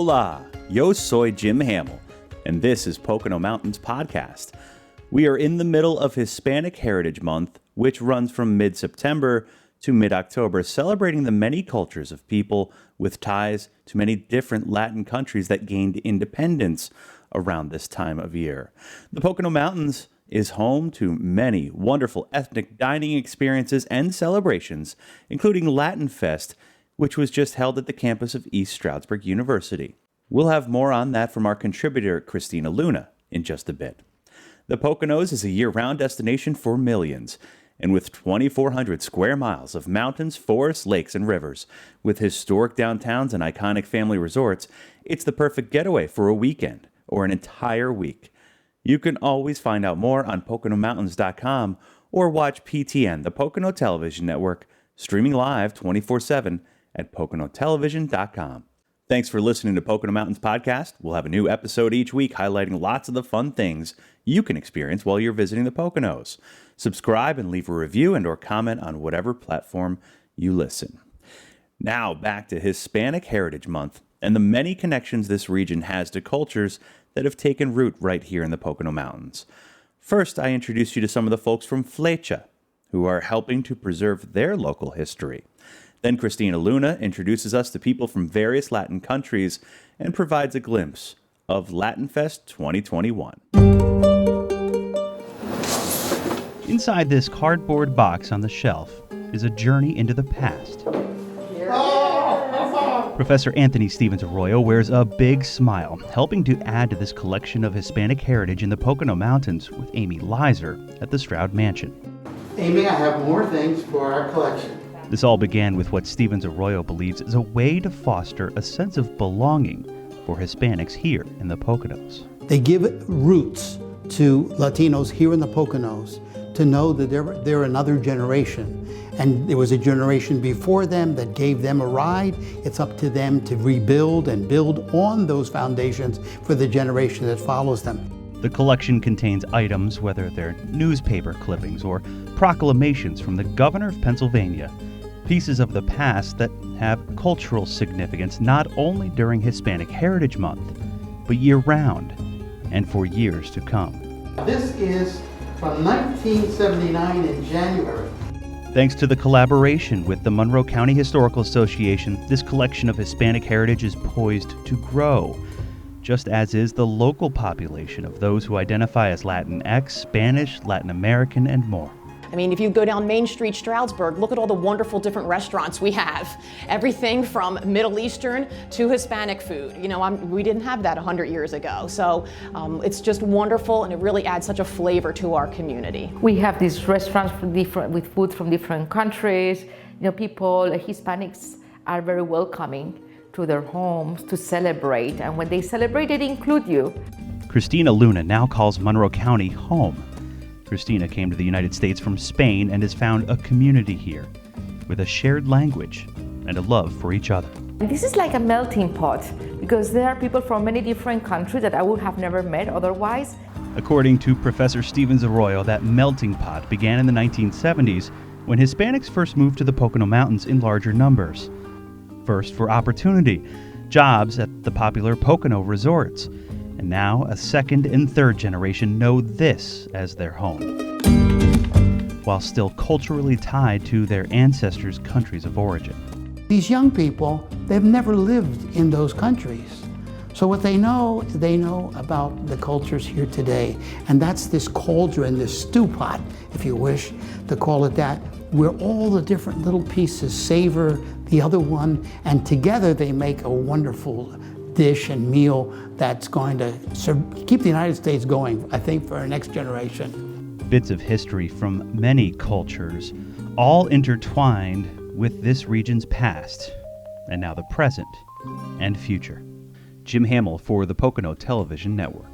Hola, yo soy Jim Hamill, and this is Pocono Mountains Podcast. We are in the middle of Hispanic Heritage Month, which runs from mid-September to mid-October, celebrating the many cultures of people with ties to many different Latin countries that gained independence around this time of year. The Pocono Mountains is home to many wonderful ethnic dining experiences and celebrations, including Latin Fest, which was just held at the campus of East Stroudsburg University. We'll have more on that from our contributor, Christina Luna, in just a bit. The Poconos is a year-round destination for millions, and with 2,400 square miles of mountains, forests, lakes, and rivers, with historic downtowns and iconic family resorts, it's the perfect getaway for a weekend or an entire week. You can always find out more on PoconoMountains.com or watch PTN, the Pocono Television Network, streaming live 24/7 at PoconoTelevision.com. Thanks for listening to Pocono Mountains Podcast. We'll have a new episode each week highlighting lots of the fun things you can experience while you're visiting the Poconos. Subscribe and leave a review and or comment on whatever platform you listen. Now back to Hispanic Heritage Month and the many connections this region has to cultures that have taken root right here in the Pocono Mountains. First, I introduce you to some of the folks from FLETCHA, who are helping to preserve their local history. Then Christina Luna introduces us to people from various Latin countries and provides a glimpse of Latin Fest 2021. Inside this cardboard box on the shelf is a journey into the past. Professor Anthony Stevens Arroyo wears a big smile, helping to add to this collection of Hispanic heritage in the Pocono Mountains with Amy Lizer at the Stroud Mansion. Amy, I have more things for our collection. This all began with what Stevens Arroyo believes is a way to foster a sense of belonging for Hispanics here in the Poconos. They give roots to Latinos here in the Poconos to know that they're another generation. And there was a generation before them that gave them a ride. It's up to them to rebuild and build on those foundations for the generation that follows them. The collection contains items, whether they're newspaper clippings or proclamations from the governor of Pennsylvania, pieces of the past that have cultural significance not only during Hispanic Heritage Month, but year-round and for years to come. This is from 1979 in January. Thanks to the collaboration with the Monroe County Historical Association, this collection of Hispanic heritage is poised to grow, just as is the local population of those who identify as Latinx, Spanish, Latin American, and more. I mean, if you go down Main Street, Stroudsburg, look at all the wonderful different restaurants we have. Everything from Middle Eastern to Hispanic food. You know, we didn't have that 100 years ago. So it's just wonderful, and it really adds such a flavor to our community. We have these restaurants with food from different countries. You know, people, Hispanics are very welcoming to their homes to celebrate. And when they celebrate, they include you. Christina Luna now calls Monroe County home. Christina came to the United States from Spain and has found a community here with a shared language and a love for each other. This is like a melting pot because there are people from many different countries that I would have never met otherwise. According to Professor Stevens Arroyo, that melting pot began in the 1970s when Hispanics first moved to the Pocono Mountains in larger numbers. First for opportunity, jobs at the popular Pocono resorts. And now a second and third generation know this as their home, while still culturally tied to their ancestors' countries of origin. These young people, they've never lived in those countries. So what they know about the cultures here today, and that's this cauldron, this stew pot, if you wish to call it that, where all the different little pieces savor the other one, and together they make a wonderful dish and meal that's going to keep the United States going, I think, for our next generation. Bits of history from many cultures, all intertwined with this region's past, and now the present and future. Jim Hamill for the Pocono Television Network.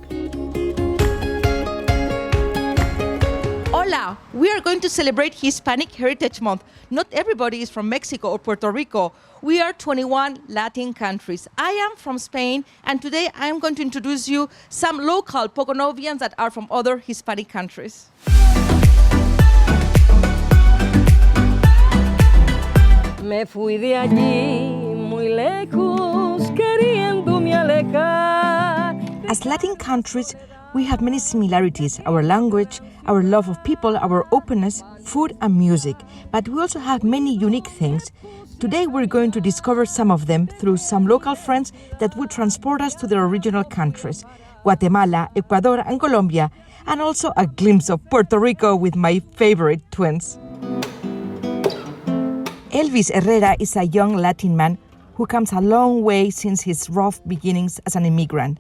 Hola, we are going to celebrate Hispanic Heritage Month. Not everybody is from Mexico or Puerto Rico. We are 21 Latin countries. I am from Spain, and today I am going to introduce you some local Poconovians that are from other Hispanic countries. Me fui de allí muy lejos, queriéndome alejar. As Latin countries, we have many similarities: our language, our love of people, our openness, food and music. But we also have many unique things. Today we're going to discover some of them through some local friends that will transport us to their original countries, Guatemala, Ecuador and Colombia, and also a glimpse of Puerto Rico with my favorite twins. Elvis Herrera is a young Latin man who comes a long way since his rough beginnings as an immigrant.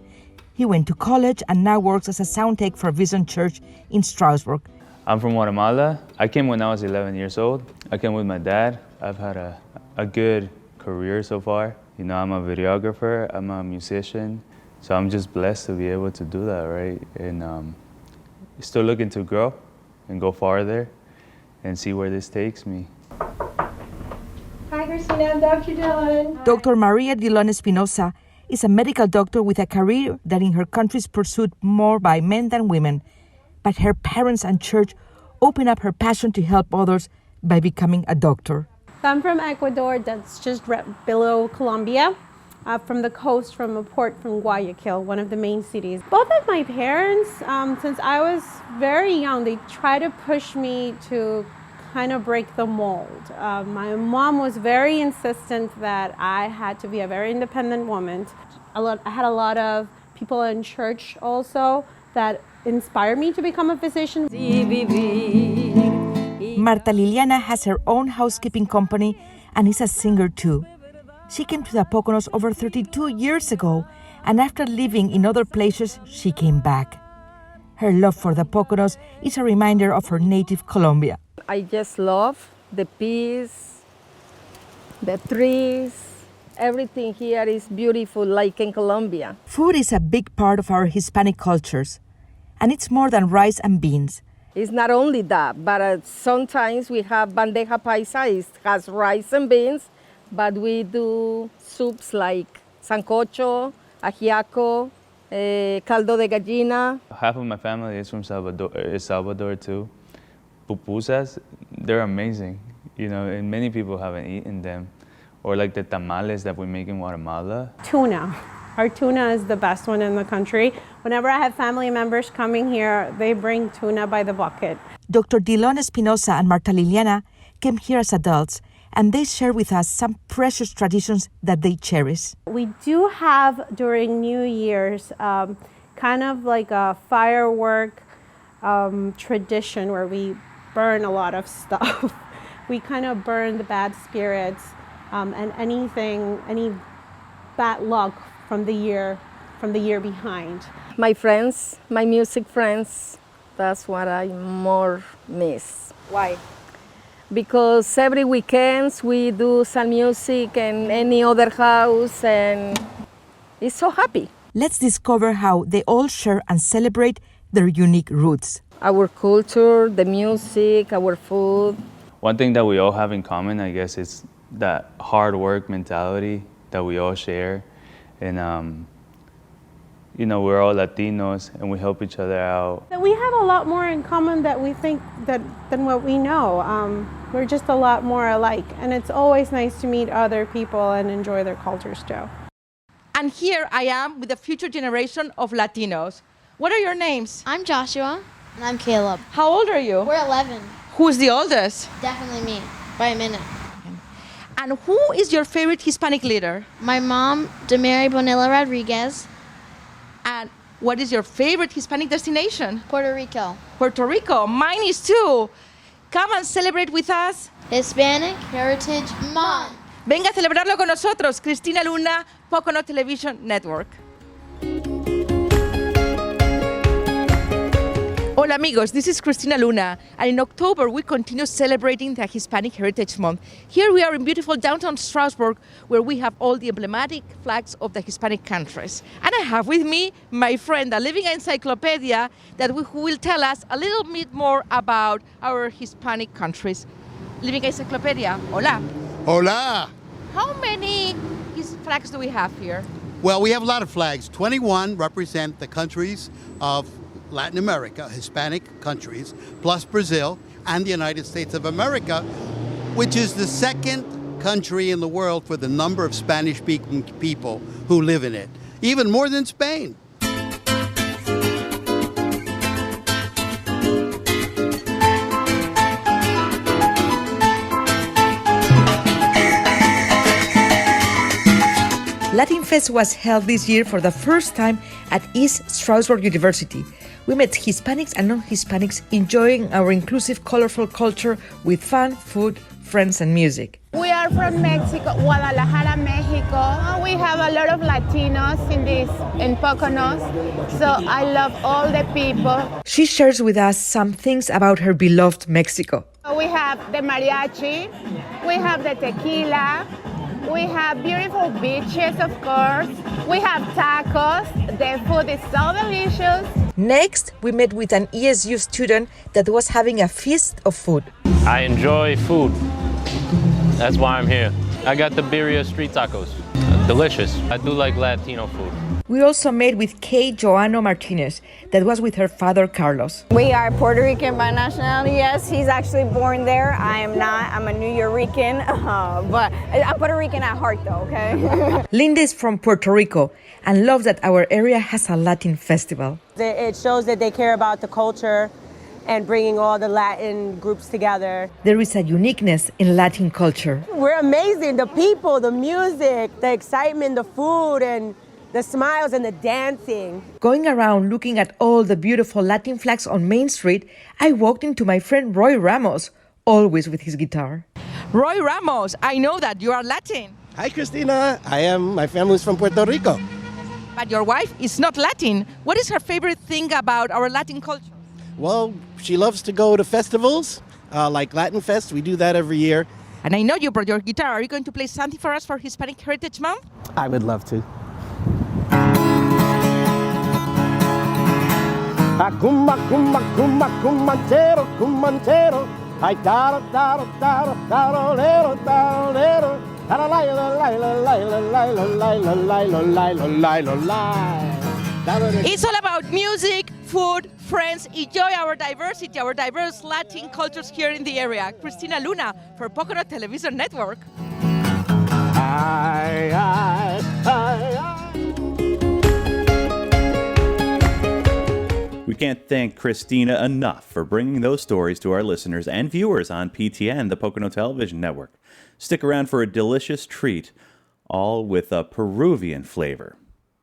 He went to college and now works as a sound tech for Vision Church in Strasbourg. I'm from Guatemala. I came when I was 11 years old. I came with my dad. I've had a good career so far. You know, I'm a videographer, I'm a musician, so I'm just blessed to be able to do that, right? And still looking to grow and go farther and see where this takes me. Hi, Christina. I'm Dr. Dillon. Dr. Maria Dillon Espinosa is a medical doctor with a career that in her country is pursued more by men than women. But her parents and church opened up her passion to help others by becoming a doctor. So I'm from Ecuador, that's just below Colombia, from the coast, from a port from Guayaquil, one of the main cities. Both of my parents, since I was very young, they tried to push me to kind of break the mold. My mom was very insistent that I had to be a very independent woman. I had a lot of people in church also that inspired me to become a physician. Marta Liliana has her own housekeeping company and is a singer too. She came to the Poconos over 32 years ago, and after living in other places, she came back. Her love for the Poconos is a reminder of her native Colombia. I just love the peace, the trees. Everything here is beautiful, like in Colombia. Food is a big part of our Hispanic cultures, and it's more than rice and beans. It's not only that, but sometimes we have bandeja paisa, it has rice and beans, but we do soups like sancocho, ajiaco, caldo de gallina. Half of my family is from Salvador too. Pupusas, they're amazing, you know, and many people haven't eaten them. Or like the tamales that we make in Guatemala. Tuna. Our tuna is the best one in the country. Whenever I have family members coming here, they bring tuna by the bucket. Dr. Dillon Espinosa and Marta Liliana came here as adults, and they share with us some precious traditions that they cherish. We do have during New Year's kind of like a firework tradition where we burn a lot of stuff. We kind of burn the bad spirits and any bad luck from the year behind. My friends, my music friends, that's what I more miss. Why? Because every weekends we do some music in any other house and it's so happy. Let's discover how they all share and celebrate their unique roots. Our culture, the music, our food. One thing that we all have in common, I guess, is that hard work mentality that we all share. And, you know, we're all Latinos and we help each other out. We have a lot more in common that we think than what we know. We're just a lot more alike. And it's always nice to meet other people and enjoy their cultures too. And here I am with the future generation of Latinos. What are your names? I'm Joshua. And I'm Caleb. How old are you? We're 11. Who's the oldest? Definitely me, by a minute. And who is your favorite Hispanic leader? My mom, Demary Bonilla Rodriguez. And what is your favorite Hispanic destination? Puerto Rico. Puerto Rico. Mine is too. Come and celebrate with us. Hispanic Heritage Month. Venga a celebrarlo con nosotros. Christina Luna, Pocono Television Network. Hola amigos, this is Christina Luna, and in October we continue celebrating the Hispanic Heritage Month. Here we are in beautiful downtown Strasbourg, where we have all the emblematic flags of the Hispanic countries. And I have with me my friend, a living encyclopedia, who will tell us a little bit more about our Hispanic countries. Living encyclopedia, hola. Hola. How many flags do we have here? Well, we have a lot of flags. 21 represent the countries of Latin America, Hispanic countries, plus Brazil and the United States of America, which is the second country in the world for the number of Spanish-speaking people who live in it. even more than Spain. Latin Fest was held this year for the first time at East Stroudsburg University. We met Hispanics and non-Hispanics enjoying our inclusive, colorful culture with fun, food, friends, and music. We are from Mexico, Guadalajara, Mexico. We have a lot of Latinos in Poconos, so I love all the people. She shares with us some things about her beloved Mexico. We have the mariachi, we have the tequila, we have beautiful beaches, of course. We have tacos. The food is so delicious. Next, we met with an ESU student that was having a feast of food. I enjoy food. That's why I'm here. I got the birria street tacos. Delicious. I do like Latino food. We also met with Kay Joano Martinez, that was with her father, Carlos. We are Puerto Rican by nationality, yes. He's actually born there. I am not. I'm a New Yorican, but I'm Puerto Rican at heart, though, okay? Linda is from Puerto Rico and loves that our area has a Latin festival. It shows that they care about the culture and bringing all the Latin groups together. There is a uniqueness in Latin culture. We're amazing. The people, the music, the excitement, the food, and the smiles and the dancing. Going around looking at all the beautiful Latin flags on Main Street, I walked into my friend Roy Ramos, always with his guitar. Roy Ramos, I know that you are Latin. Hi, Christina. My family is from Puerto Rico. But your wife is not Latin. What is her favorite thing about our Latin culture? Well, she loves to go to festivals, like Latin Fest. We do that every year. And I know you brought your guitar. Are you going to play something for us for Hispanic Heritage Month? I would love to. Cumba, cumba, cumba, cumbantero, cumbantero. Ay, taro, taro, taro, taro, lero, taro, lero. Taro, lilo, lilo, lilo, lilo, lilo, lilo, lilo, lilo. It's all about music, food, friends. Enjoy our diversity, our diverse Latin cultures here in the area. Christina Luna for Pocono Television Network. Ay, ay, ay, ay. We can't thank Christina enough for bringing those stories to our listeners and viewers on PTN, the Pocono Television Network. Stick around for a delicious treat, all with a Peruvian flavor.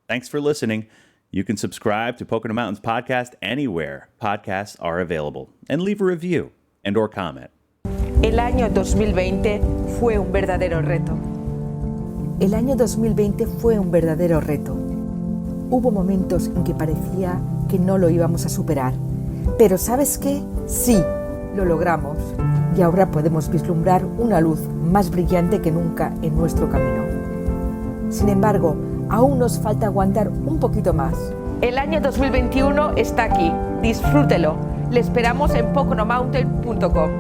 Thanks for listening. You can subscribe to Pocono Mountains Podcast anywhere podcasts are available, and leave a review and or comment. El año 2020 fue un verdadero reto. El año 2020 fue un verdadero reto. Hubo momentos en que parecía que no lo íbamos a superar. Pero ¿sabes qué? Sí, lo logramos. Y ahora podemos vislumbrar una luz más brillante que nunca en nuestro camino. Sin embargo, aún nos falta aguantar un poquito más. El año 2021 está aquí. Disfrútelo. Le esperamos en poconomountain.com.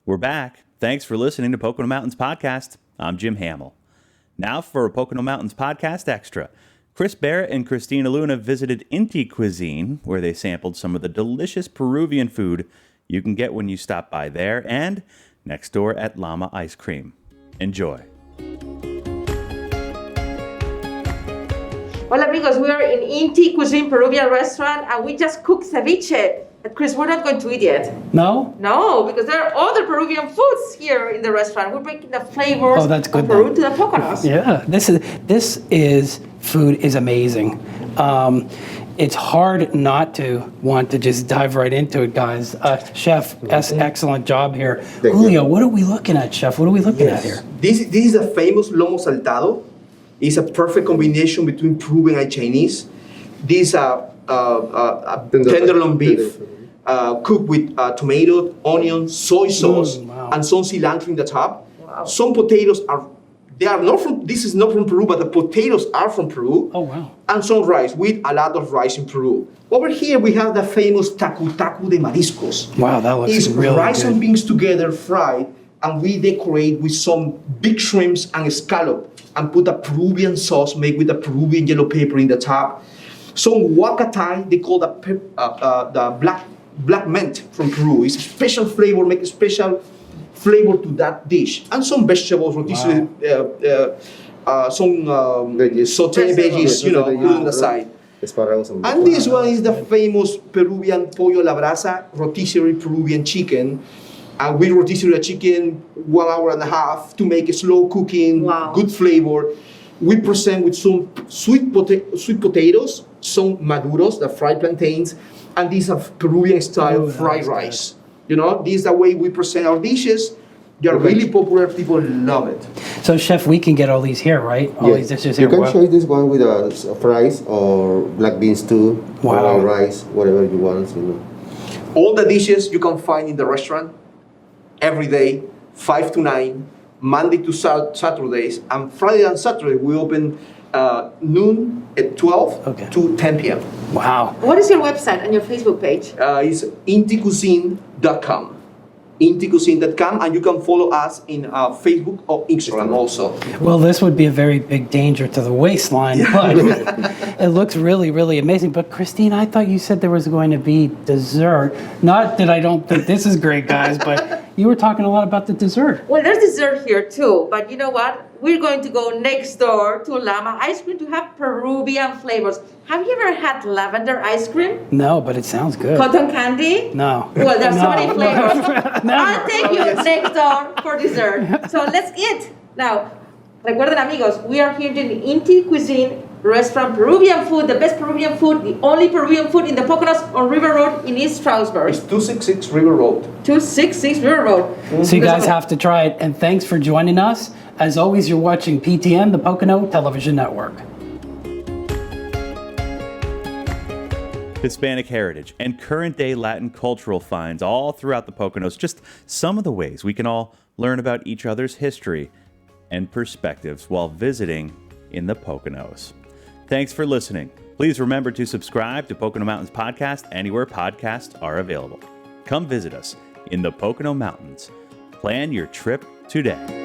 We're back. Thanks for listening to Pocono Mountains Podcast. I'm Jim Hamill. Now for a Pocono Mountains Podcast Extra. Chris Barrett and Christina Luna visited Inti Cuisine, where they sampled some of the delicious Peruvian food you can get when you stop by there and next door at Llama Ice Cream. Enjoy. Hola amigos, we are in Inti Cuisine Peruvian restaurant and we just cooked ceviche. Chris, we're not going to eat yet. No? No, because there are other Peruvian foods here in the restaurant. We're bringing the flavors that's good of Peru to the Poconos. Yeah, this is food is amazing. It's hard not to want to just dive right into it, guys. Chef, excellent job here. Julio, what are we looking at, Chef? What are we looking at here? This is a famous lomo saltado. It's a perfect combination between Peruvian and Chinese. This tenderloin beef cooked with tomato, onion, soy sauce, and some cilantro in the top. Wow. Some potatoes this is not from Peru, but the potatoes are from Peru. Oh, wow. And some rice, with a lot of rice in Peru. Over here, we have the famous tacu de mariscos. Wow, that looks it's really rice good. and beans together, fried, and we decorate with some big shrimps and scallop, and put a Peruvian sauce made with the Peruvian yellow pepper in the top. Some huacatay, they call the black mint from Peru. It's a special flavor, make a special flavor to that dish. And some vegetables, rotisserie, sauté veggies, you know, put on the side. And this one is the famous Peruvian pollo a la brasa, rotisserie Peruvian chicken. And we rotisserie a chicken 1 hour and a half to make a slow cooking, good flavor. We present with some sweet potatoes, some maduros, the fried plantains, and these are Peruvian style fried rice. You know, this is the way we present our dishes. They are really popular. People love it. So, Chef, we can get all these here, right? All these dishes here. You can share this one with fries or black beans too, or rice, whatever you want. You know. All the dishes you can find in the restaurant every day, 5 to 9, Monday to Saturdays, and Friday and Saturday we open noon at 12 to 10 p.m. Wow. What is your website and your Facebook page? It's inticuisine.com. Inticuisine.com, and you can follow us in Facebook or Instagram also. Well, this would be a very big danger to the waistline, but it looks really, really amazing. But Christine, I thought you said there was going to be dessert. Not that I don't think this is great, guys, but you were talking a lot about the dessert. Well, there's dessert here too, but you know what? We're going to go next door to Llama Ice Cream to have Peruvian flavors. Have you ever had lavender ice cream? No, but it sounds good. Cotton candy? No. Well, there's so many flavors. Never. I'll take you next door for dessert. So let's eat. Now, recuerden amigos, we are here in Inti Cuisine restaurant, Peruvian food, the best Peruvian food, the only Peruvian food in the Poconos on River Road in East Stroudsburg. It's 266 River Road. 266 River Road. So you guys have to try it, and thanks for joining us. As always, you're watching PTN, the Pocono Television Network. Hispanic heritage and current-day Latin cultural finds all throughout the Poconos. Just some of the ways we can all learn about each other's history and perspectives while visiting in the Poconos. Thanks for listening. Please remember to subscribe to Pocono Mountains Podcast anywhere podcasts are available. Come visit us in the Pocono Mountains. Plan your trip today.